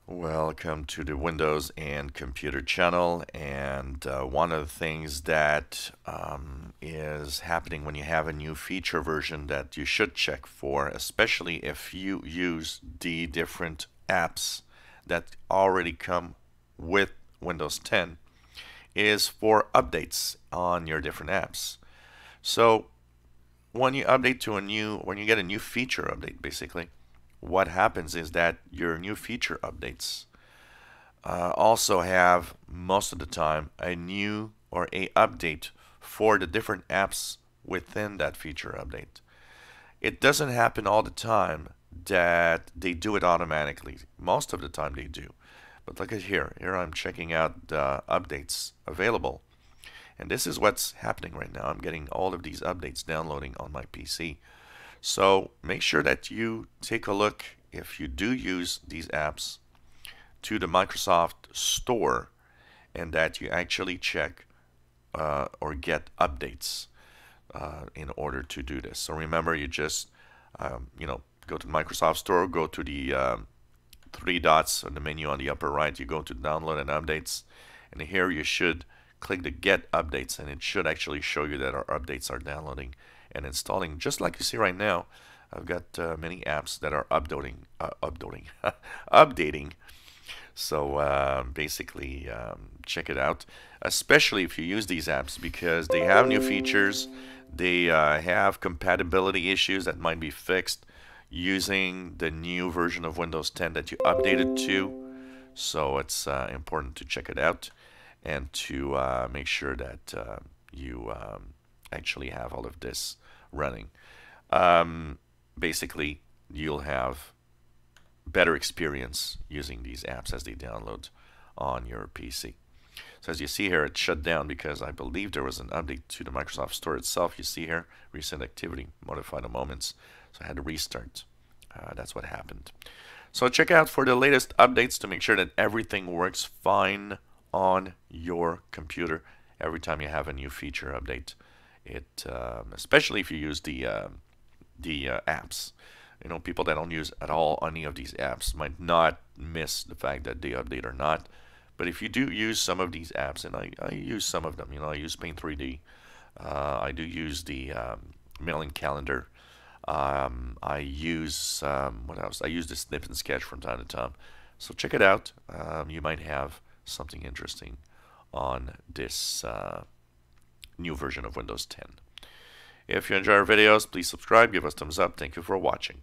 Welcome to the Windows and Computer channel. And one of the things that is happening when you have a new feature version that you should check for, especially if you use the different apps that already come with Windows 10, is for updates on your different apps. So when you update to when you get a new feature update, basically, what happens is that your new feature updates also have most of the time a new or a update for the different apps within that feature update. It doesn't happen all the time that they do it automatically. Most of the time they do. But look at here. Here I'm checking out the updates available. And this is what's happening right now. I'm getting all of these updates downloading on my PC. So make sure that you take a look, if you do use these apps, to the Microsoft Store, and that you actually check or get updates in order to do this. So remember, you just go to the Microsoft Store, go to the three dots on the menu on the upper right, you go to download and updates, and here you should click the get updates, and it should actually show you that our updates are downloading and installing. Just like you see right now, I've got many apps that are updating. So basically, check it out, especially if you use these apps, because they have new features. They have compatibility issues that might be fixed using the new version of Windows 10 that you updated to. So it's important to check it out and to make sure that you actually have all of this running. Basically, you'll have better experience using these apps as they download on your PC. So as you see here, it shut down because I believe there was an update to the Microsoft Store itself. You see here, recent activity, modified the moments. So I had to restart. That's what happened. So check out for the latest updates to make sure that everything works fine on your computer every time you have a new feature update. Especially if you use the apps. You know, people that don't use at all any of these apps might not miss the fact that they update or not. But if you do use some of these apps, and I use some of them, I use Paint 3D. I do use the mailing calendar. I use, what else? I use the Snip and Sketch from time to time. So check it out. You might have something interesting on this new version of Windows 10. If you enjoy our videos, please subscribe, give us thumbs up. Thank you for watching.